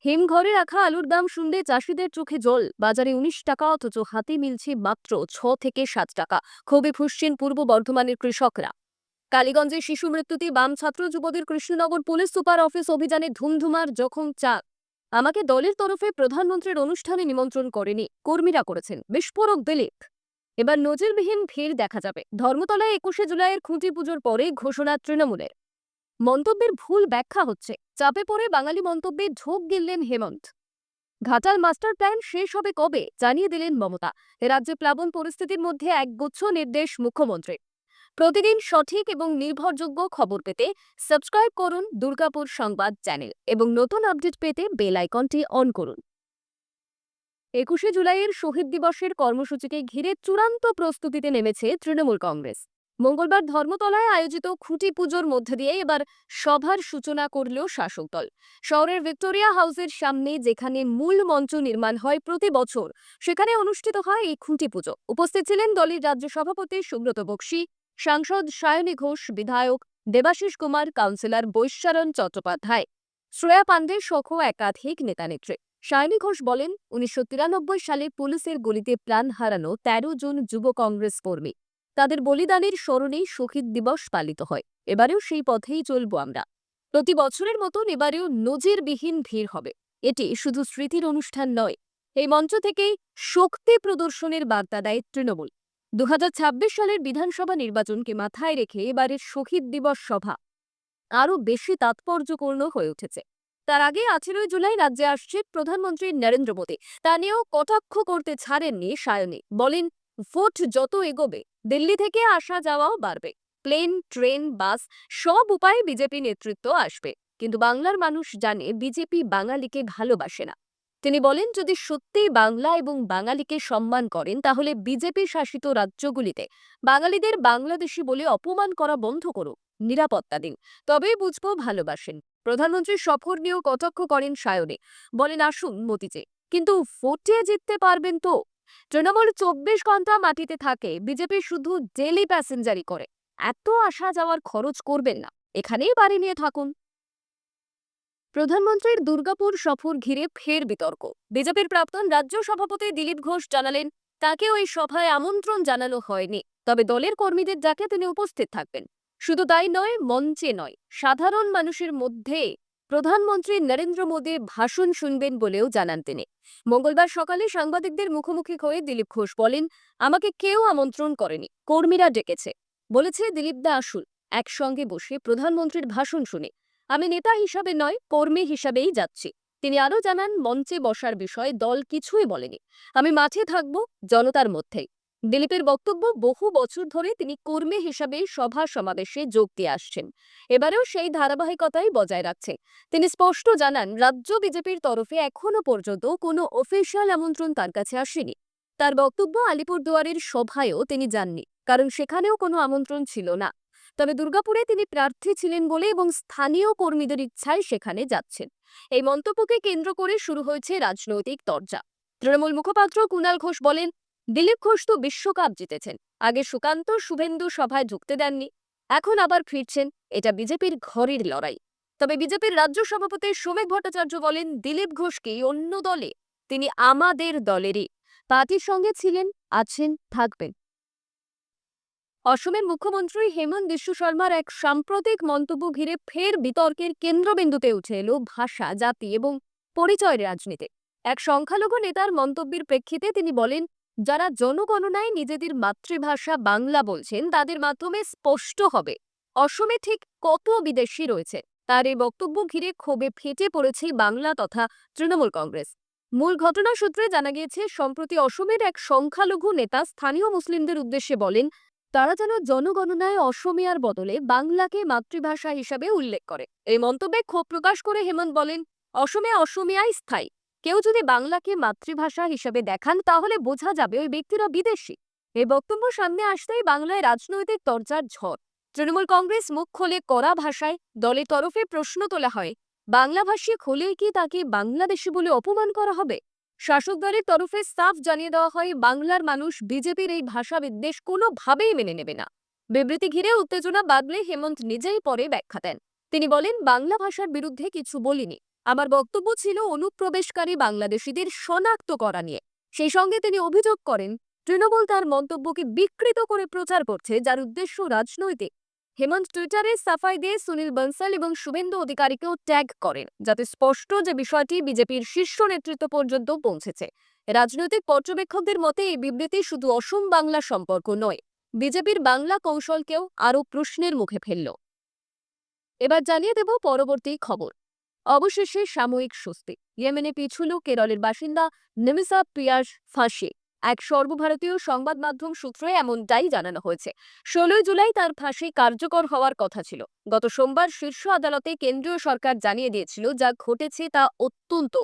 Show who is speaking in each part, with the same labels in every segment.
Speaker 1: হিমঘরে রাখা আলুর দাম শুনলে চাষিদের চোখে জল। বাজারে ১৯ টাকা, অথচ হাতে মিলছে মাত্র ৬ থেকে ৭ টাকা। ক্ষোভে ফুঁসছেন পূর্ব বর্ধমানের কৃষকরা। কালীগঞ্জে শিশু মৃত্যুতে বাম ছাত্র যুবদের কৃষ্ণনগর পুলিশ সুপার অফিস অভিযানে ধুমধুমার জখম ৪। আমাকে দলের তরফে প্রধানমন্ত্রীর অনুষ্ঠানে নিমন্ত্রণ করেনি, কর্মীরা করেছেন, বিস্ফোরক দিলীপ। এবার নজিরবিহীন ভিড় দেখা যাবে ধর্মতলায় ২১শে জুলাইয়ের খুঁটি পুজোর পরে। ঘোষণা তৃণমূলের। মন্তব্যের ভুল ব্যাখ্যা হচ্ছে, চাপে পড়ে বাঙালি মন্তব্যে ঢোক গিললেন হেমন্ত। ঘাটাল মাস্টার প্ল্যান শেষ হবে কবে জানিয়ে দিলেন মমতা। রাজ্যে প্লাবন পরিস্থিতির মধ্যে একগুচ্ছ নির্দেশ মুখ্যমন্ত্রী। প্রতিদিন সঠিক এবং নির্ভরযোগ্য খবর পেতে সাবস্ক্রাইব করুন দুর্গাপুর সংবাদ চ্যানেল এবং নতুন আপডেট পেতে বেল আইকনটি অন করুন। ২১শে জুলাইয়ের শহীদ দিবসের কর্মসূচিকে ঘিরে চূড়ান্ত প্রস্তুতিতে নেমেছে তৃণমূল কংগ্রেস। মঙ্গলবার ধর্মতলায় আয়োজিত খুঁটি পুজোর মধ্যে দিয়ে এবার সভার সূচনা করল শাসক দল। শহরের ভিক্টোরিয়া হাউসের সামনে, যেখানে মূল মঞ্চ নির্মাণ হয় প্রতি বছর, সেখানে অনুষ্ঠিত হয় এই খুঁটি পুজো। উপস্থিত ছিলেন দলের রাজ্য সভাপতি সুব্রত বক্সী, সাংসদ সায়নী ঘোষ, বিধায়ক দেবাশিস কুমার, কাউন্সিলর বৈশ্বরণ চট্টোপাধ্যায়, শ্রেয়া পাণ্ডে সহ একাধিক নেতানেত্রী। সায়নী ঘোষ বলেন, ১৯৯৩ সালে পুলিশের গুলিতে প্রাণ হারানো ১৩ জন যুব কংগ্রেস কর্মী, তাদের বলিদানের স্মরণেই শহীদ দিবস পালিত হয়। এবারেও সেই পথেই চলব আমরা। প্রতি বছরের মতন এবারেও নজিরবিহীন ভিড় হবে। এটি শুধু স্মৃতির অনুষ্ঠান নয়, এই মঞ্চ থেকেই শক্তি প্রদর্শনের বার্তা দেয় তৃণমূল। ২০২৬ সালের বিধানসভা নির্বাচনকে মাথায় রেখে এবারের শহীদ দিবস সভা আরও বেশি তাৎপর্যপূর্ণ হয়ে উঠেছে। তার আগে ১৮ জুলাই রাজ্যে আসছে প্রধানমন্ত্রী নরেন্দ্র মোদী। তা নিয়েও কটাক্ষ করতে ছাড়েননি সায়নী। বলেন, ভোট যত এগোবে দিল্লি থেকে আসা যাওয়াও বাড়বে। প্লেন, ট্রেন, বাস সব উপায়ে বিজেপি নেতৃত্ব আসবে। কিন্তু বাংলার মানুষ জানে বিজেপি বাঙালিকে ভালোবাসে না। তিনি বলেন, যদি সত্যিই বাংলা এবং বাঙালিকে সম্মান করেন, তাহলে বিজেপি শাসিত রাজ্যগুলিতে বাঙালিদের বাংলাদেশি বলে অপমান করা বন্ধ করুন, নিরাপত্তা দিন, তবেই বুঝবো ভালোবাসেন। প্রধানমন্ত্রীর সফর নিয়েও কটাক্ষ করেন সায়নী। বলেন, আসুন মতিজে, কিন্তু ভোটে জিততে পারবেন তো? তৃণমূল ২৪ ঘন্টা মাটিতে থাকে, বিজেপি শুধু ডেলি প্যাসেঞ্জারি করে। এত আসা যাওয়ার খরচ করবেন না, এখানেই বাড়ি নিয়ে থাকুন। প্রধানমন্ত্রীর দুর্গাপুর সফর ঘিরে ফের বিতর্ক। বিজেপির প্রাক্তন রাজ্য সভাপতি দিলীপ ঘোষ জানালেন, তাকে ওই সভায় আমন্ত্রণ জানানো হয়নি, তবে দলের কর্মীদের ডাকে তিনি উপস্থিত থাকবেন। শুধু তাই নয়, মঞ্চে নয়, সাধারণ মানুষের মধ্যে প্রধানমন্ত্রী নরেন্দ্র মোদীর ভাষণ শুনবেন বলেও জানান তিনি। মঙ্গলবার সকালে সাংবাদিকদের মুখোমুখি হয়ে দিলীপ ঘোষ বলেন, আমাকে কেউ আমন্ত্রণ করেনি, কর্মীরা ডেকেছে। বলেছে, দিলীপদা আসুন, একসঙ্গে বসে প্রধানমন্ত্রীর ভাষণ শুনে। আমি নেতা হিসাবে নয়, কর্মী হিসাবেই যাচ্ছি। তিনি আরও জানান, মঞ্চে বসার বিষয়ে দল কিছুই বলেনি। আমি মাঠে থাকব, জনতার মধ্যেই। দিলীপের বক্তব্য, বহু বছর ধরে তিনি কর্মী হিসাবে সভা সমাবেশে যোগ দিয়ে আসছেন। এবারেও সেই ধারাবাহিকতাই বজায় রাখছেন। তিনি স্পষ্ট জানান, রাজ্য বিজেপির তরফে এখনো পর্যন্ত কোনো অফিসিয়াল আমন্ত্রণ তার কাছে আসেনি। তার বক্তব্য, আলিপুরদুয়ারের সভায়ও তিনি যাননি, কারণ সেখানেও কোনো আমন্ত্রণ ছিল না। তবে দুর্গাপুরে তিনি প্রার্থী ছিলেন বলে এবং স্থানীয় কর্মীদের ইচ্ছায় সেখানে যাচ্ছেন। এই মন্তব্যকে কেন্দ্র করে শুরু হয়েছে রাজনৈতিক তরজা। তৃণমূল মুখপাত্র কুণাল ঘোষ বলেন, দিলীপ ঘোষ তো বিশ্বকাপ জিতেছেন, আগে সুকান্ত শুভেন্দু সভায় ঢুকতে দেননি, এখন আবার ফিরছেন। এটা বিজেপির ঘরের লড়াই। তবে বিজেপির রাজ্য সভাপতি সৌমিক ভট্টাচার্য বলেন, দিলীপ ঘোষ কি অন্য দলে? তিনি আমাদের দলেরই। পার্টির সঙ্গে ছিলেন, আছেন, থাকবেন। অসমের মুখ্যমন্ত্রী হেমন্ত বিশ্ব শর্মার এক সাম্প্রতিক মন্তব্য ঘিরে ফের বিতর্কের কেন্দ্রবিন্দুতে উঠে এলো ভাষা, জাতি এবং পরিচয়ের রাজনীতি। এক সংখ্যালঘু নেতার মন্তব্যের প্রেক্ষিতে তিনি বলেন, যারা জনগণনায় নিজেদের মাতৃভাষা বাংলা বলছেন, তাদের মাধ্যমে স্পষ্ট হবে অসমে ঠিক কত বিদেশি রয়েছে। তার এই বক্তব্য ঘিরে ক্ষোভে ফেটে পড়েছে বাংলা তথা তৃণমূল কংগ্রেস। মূল ঘটনা সূত্রে জানা গিয়েছে, সম্প্রতি অসমের এক সংখ্যালঘু নেতা স্থানীয় মুসলিমদের উদ্দেশ্যে বলেন, তারা যেন জনগণনায় অসমীয়ার বদলে বাংলাকে মাতৃভাষা হিসাবে উল্লেখ করে। এই মন্তব্যে ক্ষোভ প্রকাশ করে হেমন্ত বলেন, অসমে অসমিয়াই স্থায়ী। কেউ যদি বাংলাকে মাতৃভাষা হিসাবে দেখান, তাহলে বোঝা যাবে ওই ব্যক্তিরা বিদেশি। এই বক্তব্য সামনে আসতেই বাংলায় রাজনৈতিক তরজার ঝড়। তৃণমূল কংগ্রেস মুখ খোলে কড়া ভাষায়। দলের তরফে প্রশ্ন তোলা হয়, বাংলাভাষী হলেই কি তাকে বাংলাদেশি বলে অপমান করা হবে? শাসক দলের তরফে সাফ জানিয়ে দেওয়া হয়, বাংলার মানুষ বিজেপির এই ভাষা বিদ্বেষ কোনোভাবেই মেনে নেবে না। বিবৃতি ঘিরে উত্তেজনা বাড়লে হেমন্ত নিজেই পরে ব্যাখ্যা দেন। তিনি বলেন, বাংলা ভাষার বিরুদ্ধে কিছু বলিনি, আমার বক্তব্য ছিল অনুপ্রবেশকারী বাংলাদেশিদের শনাক্ত করা নিয়ে। সেই সঙ্গে তিনি অভিযোগ করেন, তৃণমূল তার মন্তব্যকে বিকৃত করে প্রচার করছে, যার উদ্দেশ্য রাজনৈতিক। হেমন্ত টুইটারে সাফাই দিয়ে সুনীল বনসাল এবং শুভেন্দু অধিকারীকেও ট্যাগ করেন, যাতে স্পষ্ট যে বিষয়টি বিজেপির শীর্ষ নেতৃত্ব পর্যন্ত পৌঁছেছে। রাজনৈতিক পর্যবেক্ষকদের মতে এই বিবৃতি শুধু অসম বাংলা সম্পর্ক নয়, বিজেপির বাংলা কৌশলকেও আরও প্রশ্নের মুখে ফেলল। এবার জানিয়ে দেব পরবর্তী খবর। অবশেষে সাময়িক স্বস্তি। ইয়েমেনে পিছুল কেরলের বাসিন্দা নিমিসা পিয়াস ফাঁসি। এক সর্বভারতীয় সংবাদ মাধ্যম সূত্রে এমনটাই জানানো হয়েছে। 16 জুলাই তার ফাঁসি কার্যকর হওয়ার কথা ছিল। গত সোমবার শীর্ষ আদালতে কেন্দ্রীয় সরকার জানিয়ে দিয়েছিল, যা ঘটেছে তা অত্যন্ত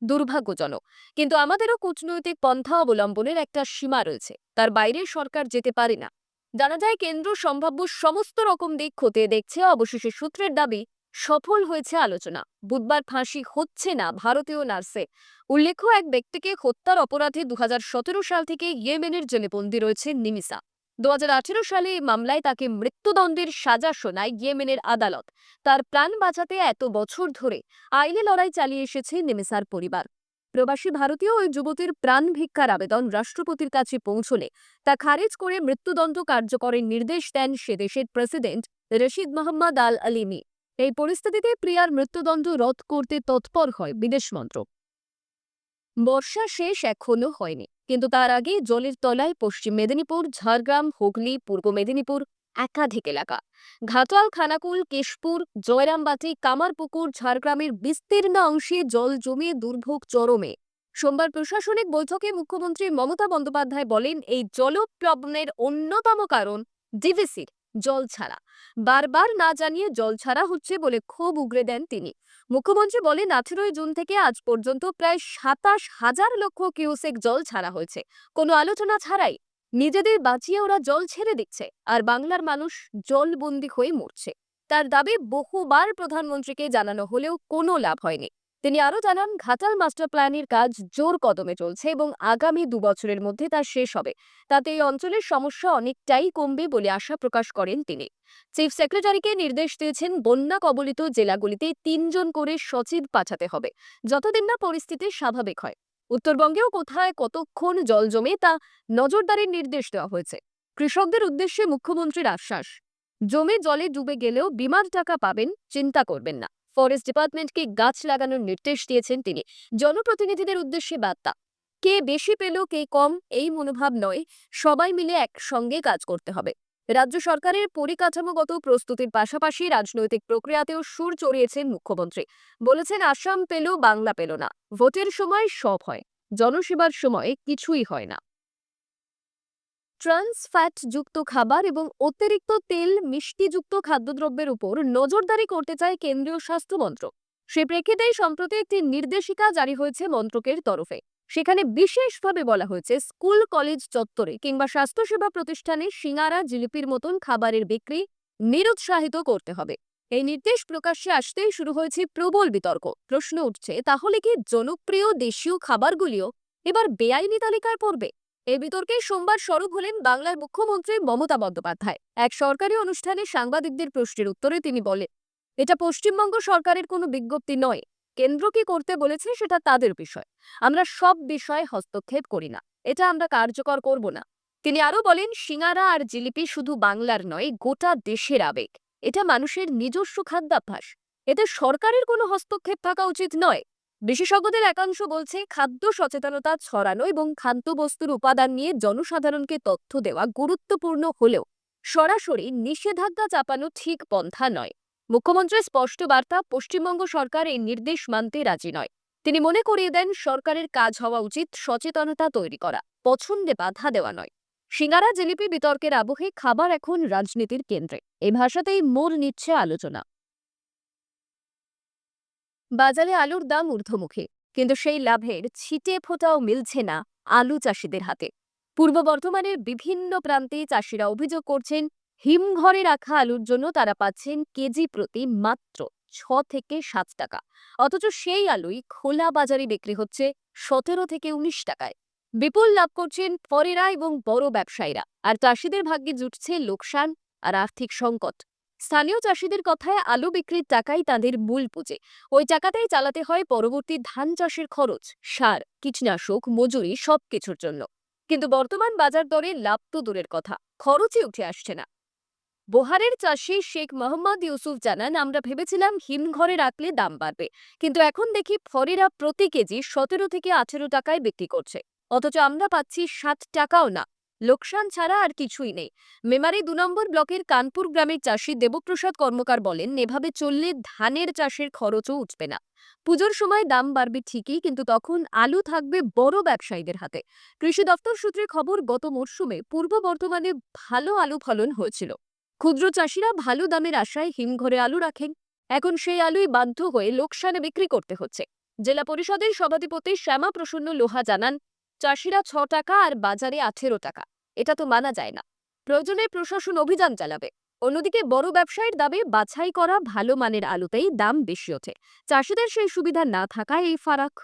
Speaker 1: দুর্ভাগ্যজনক। কিন্তু আমাদেরও কূটনৈতিক পন্থা অবলম্বনের একটা সীমা রয়েছে, তার বাইরে সরকার যেতে পারে না। জানা যায়, কেন্দ্র সম্ভাব্য সমস্ত রকম দিক খতিয়ে দেখছে। অবশেষে সূত্রের দাবি, সফল হয়েছে আলোচনা। বুধবার ফাঁসি হচ্ছে না ভারতীয় নার্সে। উল্লেখ্য, এক ব্যক্তিকে হত্যার অপরাধে 2017 সাল থেকে ইয়েমেনের জেলে বন্দী রয়েছে নিমিসা। 2018 সালে এই মামলায় তাকে মৃত্যুদণ্ডের সাজা শোনায় ইয়েমেনের আদালত। তার প্রাণ বাঁচাতে এত বছর ধরে আইনি লড়াই চালিয়ে এসেছে নিমিসার পরিবার। প্রবাসী ভারতীয় ওই যুবতীর প্রাণ ভিক্ষার আবেদন রাষ্ট্রপতির কাছে পৌঁছলে তা খারিজ করে মৃত্যুদণ্ড কার্যকরের নির্দেশ দেন সে দেশের প্রেসিডেন্ট রশিদ মোহাম্মদ আল আলিমি। এই পরিস্থিতিতে প্রিয়ার মৃত্যুদণ্ড রদ করতে তৎপর হয় বিদেশ মন্ত্রক। বর্ষা শেষ এখনো হয়নি, কিন্তু তার আগে জলের তলায় পশ্চিম মেদিনীপুর, ঝাড়গ্রাম, হুগলি, পূর্ব মেদিনীপুর একাধিক এলাকা। ঘাটাল, খানাকুল, কেশপুর, জয়রামবাটি, কামারপুকুর, ঝাড়গ্রামের বিস্তীর্ণ অংশে জল জমে দুর্ভোগ চরমে। সোমবার প্রশাসনিক বৈঠকে মুখ্যমন্ত্রী মমতা বন্দ্যোপাধ্যায় বলেন, এই জলপ্লবনের অন্যতম কারণ ডিভিসির জল ছাড়া। বারবার না জানিয়ে জল ছাড়া হচ্ছে বলে ক্ষোভ উগরে দেন তিনি। মুখ্যমন্ত্রী বলেন, 18 জুন থেকে আজ পর্যন্ত প্রায় 27,000 লক্ষ কিউসেক জল ছাড়া হয়েছে, কোনো আলোচনা ছাড়াই। নিজেদের বাঁচিয়ে ওরা জল ছেড়ে দিচ্ছে, আর বাংলার মানুষ জলবন্দী হয়ে মরছে। তার দাবি, বহুবার প্রধানমন্ত্রীকে জানানো হলেও কোনো লাভ হয়নি। তিনি আরও জানান, ঘাটাল মাস্টার প্ল্যানের কাজ জোর কদমে চলছে এবং আগামী 2 বছরের মধ্যে তা শেষ হবে। তাতে এই অঞ্চলের সমস্যা অনেকটাই কমবে বলে আশা প্রকাশ করেন তিনি। চিফ সেক্রেটারিকে নির্দেশ দিয়েছেন, বন্যা কবলিত জেলাগুলিতে 3 জন করে সচিব পাঠাতে হবে, যতদিন না পরিস্থিতি স্বাভাবিক হয়। উত্তরবঙ্গেও কোথায় কতক্ষণ জল জমে তা নজরদারির নির্দেশ দেওয়া হয়েছে। কৃষকদের উদ্দেশ্যে মুখ্যমন্ত্রীর আশ্বাস, জমি জলে ডুবে গেলেও বিমার টাকা পাবেন, চিন্তা করবেন না। ফরেস্ট ডিপার্টমেন্টকে গাছ লাগানোর নির্দেশ দিয়েছেন তিনি। জনপ্রতিনিধিদের উদ্দেশ্যে বার্তা, কে বেশি পেল কে কম এই মনোভাব নয়, সবাই মিলে একসঙ্গে কাজ করতে হবে। রাজ্য সরকারের পরিকাঠামোগত প্রস্তুতির পাশাপাশি রাজনৈতিক প্রক্রিয়াতেও সুর চড়িয়েছেন মুখ্যমন্ত্রী। বলেছেন, আসাম পেল, বাংলা পেল না। ভোটের সময় সব হয়, জনসেবার সময় কিছুই হয় না। ট্রান্স ফ্যাট যুক্ত খাবার এবং অতিরিক্ত তেল মিষ্টিযুক্ত খাদ্যদ্রব্যের উপর নজরদারি করতে চায় কেন্দ্রীয় স্বাস্থ্য মন্ত্রক। সে প্রেক্ষিতে সম্প্রতি একটি নির্দেশিকা জারি হয়েছে মন্ত্রকের তরফে। সেখানে বিশেষভাবে বলা হয়েছে, স্কুল, কলেজ চত্বরে কিংবা স্বাস্থ্যসেবা প্রতিষ্ঠানে সিঙ্গারা, জিলিপির মতন খাবারের বিক্রি নিরুৎসাহিত করতে হবে। এই নির্দেশ প্রকাশ্যে আসতেই শুরু হয়েছে প্রবল বিতর্ক। প্রশ্ন উঠছে, তাহলে কি জনপ্রিয় দেশীয় খাবারগুলিও এবার বেআইনি তালিকায় পড়বে? এই বিতর্কে সোমবার সরব হলেন বাংলার মুখ্যমন্ত্রী মমতা বন্দ্যোপাধ্যায়। এক সরকারি অনুষ্ঠানে সাংবাদিকদের প্রশ্নের উত্তরে তিনি বলেন, এটা পশ্চিমবঙ্গ সরকারের কোনো বিজ্ঞপ্তি নয়। কেন্দ্র কি করতে বলেছে সেটা তাদের বিষয়। আমরা সব বিষয়ে হস্তক্ষেপ করি না, এটা আমরা কার্যকর করব না। তিনি আরো বলেন, সিঙ্গারা আর জিলিপি শুধু বাংলার নয়, গোটা দেশের আবেগ। এটা মানুষের নিজস্ব খাদ্যাভ্যাস। এতে সরকারের কোনো হস্তক্ষেপ থাকা উচিত নয়। বিশেষজ্ঞদের একাংশ বলছে, খাদ্য সচেতনতা ছড়ানো এবং খাদ্যবস্তুর উপাদান নিয়ে জনসাধারণকে তথ্য দেওয়া গুরুত্বপূর্ণ হলেও সরাসরি নিষেধাজ্ঞা চাপানো ঠিক পন্থা নয়। মুখ্যমন্ত্রীর স্পষ্ট বার্তা, পশ্চিমবঙ্গ সরকার এই নির্দেশ মানতে রাজি নয়। তিনি মনে করিয়ে দেন, সরকারের কাজ হওয়া উচিত সচেতনতা তৈরি করা, পছন্দে বাধা দেওয়া নয়। সিঙ্গারা, জিলিপি বিতর্কের আবহে খাবার এখন রাজনীতির কেন্দ্রে। এই ভাষাতেই মোড় নিচ্ছে আলোচনা। বাজারে আলুর দাম ঊর্ধ্বমুখী, কিন্তু সেই লাভের ছিটে ফোঁটাও মিলছে না আলু চাষিদের হাতে। পূর্ব বর্ধমানের বিভিন্ন প্রান্তে চাষিরা অভিযোগ করছেন, হিমঘরে রাখা আলুর জন্য তারা পাচ্ছেন কেজি প্রতি মাত্র 6 থেকে 7 টাকা। অথচ সেই আলুই খোলা বাজারে বিক্রি হচ্ছে 17 থেকে 19 টাকায়। বিপুল লাভ করছেন ফরেরা এবং বড় ব্যবসায়ীরা, আর চাষিদের ভাগ্যে জুটছে লোকসান আর আর্থিক সংকট। স্থানীয় চাষিদের কথায় আলু বিক্রির টাকাই তাদের মূল পুঁজি। ওই টাকাতেই চালাতে হয় পরবর্তী ধান চাষের খরচ, সার, কীটনাশক, মজুরি সবকিছুর জন্য। কিন্তু বর্তমান বাজার দরে লাভ তো দূরের কথা, খরচই উঠে আসছে না। বোহারের চাষি শেখ মোহাম্মদ ইউসুফ জানান, আমরা ভেবেছিলাম হিমঘরে রাখলে দাম বাড়বে, কিন্তু এখন দেখি ফরিরা প্রতি কেজি 17 থেকে 18 টাকায় বিক্রি করছে, অথচ আমরা পাচ্ছি 7 টাকাও না। লোকসান ছাড়া আর কিছুই নেই। মেমারি 2 নম্বর ব্লকের কানপুর গ্রামের চাষি দেবপ্রসাদ কর্মকার বলেন, এভাবে চললে ধানের চাষের খরচও উঠবে না। পুজোর সময় দাম বাড়বে ঠিকই, কিন্তু তখন আলু থাকবে বড় ব্যবসায়ীদের হাতে। কৃষি দপ্তর সূত্রে খবর, গত মরশুমে পূর্ব বর্ধমানে ভালো আলু ফলন হয়েছিল। ক্ষুদ্র চাষিরা ভালো দামের আশায় হিমঘরে আলু রাখেন। এখন সেই আলুই বাধ্য হয়ে লোকসানে বিক্রি করতে হচ্ছে। জেলা পরিষদের সভাধিপতি শ্যামা প্রসন্ন লোহা জানান, চাষিরা 6 টাকা আর বাজারে 18 টাকা, এটা তো মানা যায় না। প্রয়োজনে প্রশাসন অভিযান চালাবে। অন্যদিকে বড় ব্যবসায়ীর দামে বাছাই করা ভালো মানের আলুতেই দাম বেশি ওঠে। চাষিদের সেই সুবিধা না থাকায় এই ফারাক।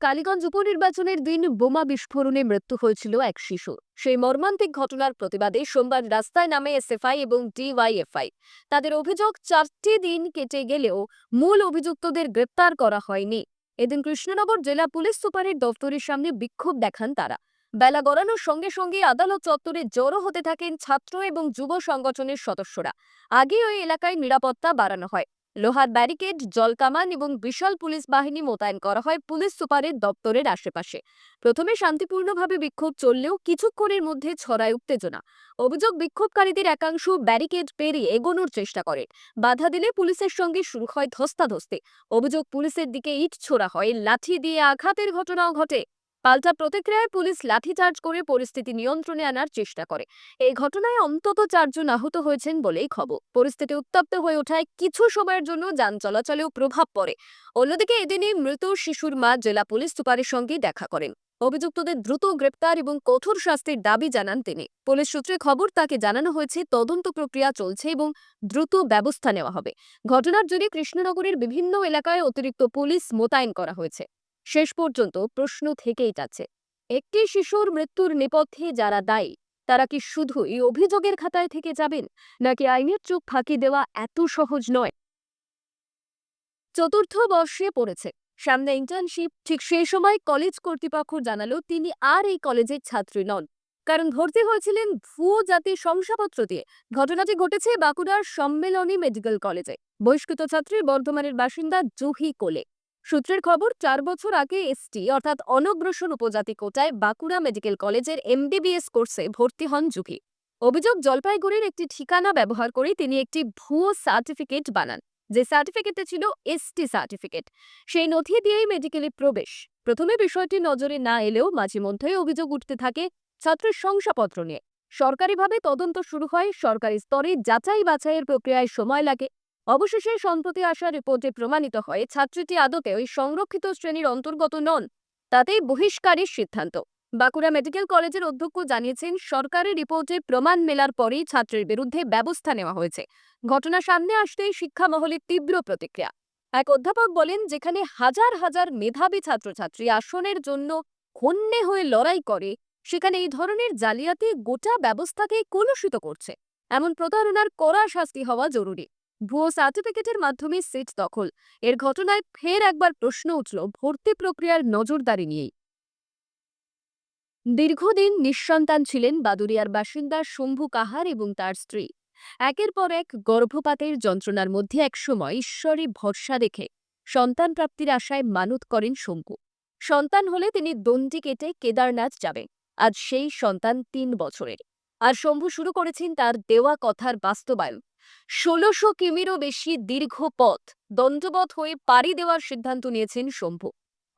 Speaker 1: কালীগঞ্জ উপনির্বাচনের দিন বোমা বিস্ফোরণে মৃত্যু হয়েছিল এক শিশুর। সেই মর্মান্তিক ঘটনার প্রতিবাদে সোমবার রাস্তায় নামে এসএফআই এবং ডিওয়াইএফআই। তাদের অভিযোগ, 4টি দিন কেটে গেলেও মূল অভিযুক্তদের গ্রেপ্তার করা হয়নি। এদিন কৃষ্ণনগর জেলা পুলিশ সুপারের দফতরের সামনে বিক্ষোভ দেখান তারা। বেলা গড়ানোর সঙ্গে সঙ্গে আদালত চত্বরে জড়ো হতে থাকেন ছাত্র এবং যুব সংগঠনের সদস্যরা। আগে ওই এলাকায় নিরাপত্তা বাড়ানো হয়। লোহার ব্যারিকেড, জলকামান এবং বিশাল পুলিশ বাহিনী মোতায়েন করা হয় পুলিশ সুপারের দপ্তরের আশেপাশে। প্রথমে শান্তিপূর্ণভাবে বিক্ষোভ চললেও কিছুক্ষণের মধ্যে ছড়ায় উত্তেজনা। অভিযোগ, বিক্ষোভকারীদের একাংশ ব্যারিকেড পেরিয়ে এগোনোর চেষ্টা করে। বাধা দিলে পুলিশের সঙ্গে শুরু হয় ধস্তাধস্তি। অভিযোগ, পুলিশের দিকে ইট ছোড়া হয়, লাঠি দিয়ে আঘাতের ঘটনাও ঘটে। পাল্টা প্রতিক্রিয়ায় পুলিশ লাঠিচার্জ করে পরিস্থিতি নিয়ন্ত্রণে আনার চেষ্টা করে। এই ঘটনায় অন্তত 4 জন আহত হয়েছেন বলেই খবর। পরিস্থিতি উত্তপ্ত হয়ে ওঠায় কিছু সময়ের জন্য যান চলাচলেও প্রভাব পড়ে। অন্যদিকে এদিনই মৃত শিশুর মা জেলা পুলিশ সুপারের সঙ্গে দেখা করেন। অভিযুক্তদের দ্রুত গ্রেপ্তার এবং কঠোর শাস্তির দাবি জানান তিনি। পুলিশ সূত্রে খবর, তাকে জানানো হয়েছে তদন্ত প্রক্রিয়া চলছে এবং দ্রুত ব্যবস্থা নেওয়া হবে। ঘটনার জেরে কৃষ্ণনগরের বিভিন্ন এলাকায় অতিরিক্ত পুলিশ মোতায়েন করা হয়েছে। শেষ পর্যন্ত প্রশ্ন থেকেই যাচ্ছে, একটি শিশুর মৃত্যুর নেপথ্যে যারা দায়ী, তারা কি শুধুই অভিযোগের খাতায় থেকে যাবেন, নাকি আইনের চোখ ফাঁকি দেওয়া এত সহজ নয়? 4র্থ বর্ষে পড়েছে, সামনে ইন্টার্নশিপ। ঠিক সেই সময় কলেজ কর্তৃপক্ষ জানালো তিনি আর এই কলেজের ছাত্রী নন, কারণ ভর্তি হয়েছিলেন ভুয়ো জাতির শংসাপত্র দিয়ে। ঘটনাটি ঘটেছে বাঁকুড়ার সম্মেলনী মেডিকেল কলেজে। বহিষ্কৃত ছাত্রী বর্ধমানের বাসিন্দা জুহি কোলে। সূত্রের খবর, 4 বছর আগে এসটি অর্থাৎ অনগ্রসর উপজাতি কোটায় বাঁকুড়া মেডিকেল কলেজের এমবিবিএস কোর্সে ভর্তি হন জুহি। অভিযোগ, জলপাইগুড়ির একটি ঠিকানা ব্যবহার করে তিনি একটি ভুয়ো সার্টিফিকেট বানান, যে সার্টিফিকেটে ছিল এসটি সার্টিফিকেট। সেই নথি দিয়েই মেডিকেলে প্রবেশ। প্রথমে বিষয়টি নজরে না এলেও মাঝে মধ্যেই অভিযোগ উঠতে থাকে ছাত্রের শংসাপত্র নিয়ে। সরকারিভাবে তদন্ত শুরু হয়, সরকারি স্তরে যাচাই বাছাইয়ের প্রক্রিয়ায় সময় লাগে। অবশেষে সম্প্রতি আসা রিপোর্টে প্রমাণিত হয় ছাত্রীটি আদতে ওই সংরক্ষিত শ্রেণীর অন্তর্গত নন। তাতেই বহিষ্কারের সিদ্ধান্ত। বাঁকুড়া মেডিকেল কলেজের অধ্যক্ষ জানিয়েছেন, সরকারি রিপোর্টে প্রমাণ মেলার পরেই ছাত্রের বিরুদ্ধে ব্যবস্থা নেওয়া হয়েছে। ঘটনা সামনে আসতেই শিক্ষা মহলের তীব্র প্রতিক্রিয়া। এক অধ্যাপক বলেন, যেখানে হাজার হাজার মেধাবী ছাত্রছাত্রী আসনের জন্য হন্যে হয়ে লড়াই করে, সেখানে এই ধরনের জালিয়াতি গোটা ব্যবস্থাকে কলুষিত করছে। এমন প্রতারণার কড়া শাস্তি হওয়া জরুরি। ভুয়ো সার্টিফিকেটের মাধ্যমে সিট দখল, এর ঘটনায় ফের একবার প্রশ্ন উঠল ভর্তি প্রক্রিয়ার নজরদারি নিয়েই। দীর্ঘদিন নিঃসন্তান ছিলেন বাদুড়িয়ার বাসিন্দা শম্ভু কাহার এবং তার স্ত্রী। একের পর এক গর্ভপাতের যন্ত্রণার মধ্যে একসময় ঈশ্বরে ভরসা রেখে সন্তান প্রাপ্তির আশায় মানত করেন শম্ভু। সন্তান হলে তিনি দণ্ডি কেটে কেদারনাথ যাবেন। আজ সেই সন্তান 3 বছরের। আর শম্ভু শুরু করেছেন তার দেওয়া কথার বাস্তবায়ন। 1600 কিমিরও বেশি দীর্ঘ পথ দণ্ডবৎ হয়ে পাড়ি দেওয়ার সিদ্ধান্ত নিয়েছেন শম্ভু।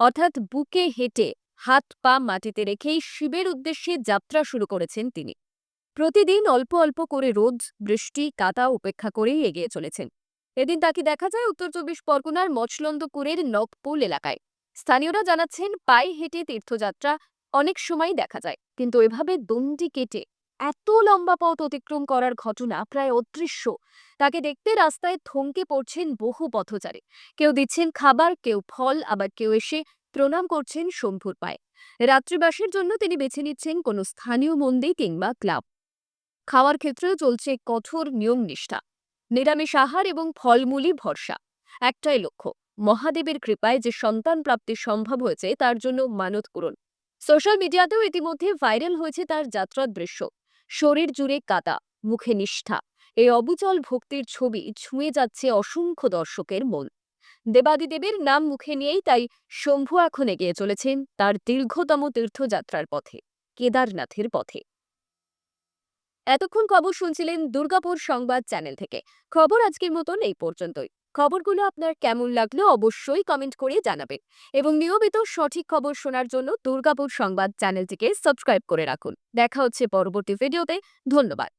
Speaker 1: অর্থাৎ বুকে হেঁটে, হাত পা মাটিতে রেখেই শিবের উদ্দেশ্যে যাত্রা শুরু করেছেন তিনি। প্রতিদিন অল্প অল্প করে রোদ, বৃষ্টি, কাদা উপেক্ষা করেই এগিয়ে চলেছেন। এদিন তাকে দেখা যায় উত্তর 24 পরগনার মচলন্দপুরের নকপুল এলাকায়। স্থানীয়রা জানাচ্ছেন, পায়ে হেঁটে তীর্থযাত্রা অনেক সময় দেখা যায়, কিন্তু এভাবে দণ্ডি কেটে এত লম্বা পথ অতিক্রম করার ঘটনা প্রায় অদৃশ্য। তাকে দেখতে রাস্তায় থমকে পড়ছেন বহু পথচারী। কেউ দিচ্ছেন খাবার, কেউ ফল, আবার কেউ এসে প্রণাম করছেন শম্ভুর পায়ে। রাত্রিবাসের জন্য তিনি বেছে নিচ্ছেন কোনো স্থানীয় মন্দির কিংবা ক্লাব। খাওয়ার ক্ষেত্রেও চলছে কঠোর নিয়ম নিষ্ঠা, নিরামিষ আহার এবং ফলমূলই ভরসা। একটাই লক্ষ্য, মহাদেবের কৃপায় যে সন্তান প্রাপ্তি সম্ভব হয়েছে তার জন্য মানত পূরণ। সোশ্যাল মিডিয়াতেও ইতিমধ্যে ভাইরাল হয়েছে তার যাত্রার দৃশ্য। শরীর জুড়ে কাদা, মুখে নিষ্ঠা, এই অবিচল ভক্তির ছবি ছুঁয়ে যাচ্ছে অসংখ্য দর্শকের মন। দেবাদিদেবের নাম মুখে নিয়েই তাই শম্ভু এখন এগিয়ে চলেছেন তার দীর্ঘতম তীর্থযাত্রার পথে, কেদারনাথের পথে। এতক্ষণ খবর শুনছিলেন দুর্গাপুর সংবাদ চ্যানেল থেকে। খবর আজকের মতন এই পর্যন্তই। খবরগুলো আপনার কেমন লাগলো অবশ্যই কমেন্ট করে জানাবেন এবং নিয়মিত সঠিক খবর শোনার জন্য দুর্গাপুর সংবাদ চ্যানেলটিকে সাবস্ক্রাইব করে রাখুন। দেখা হচ্ছে পরবর্তী ভিডিওতে। ধন্যবাদ।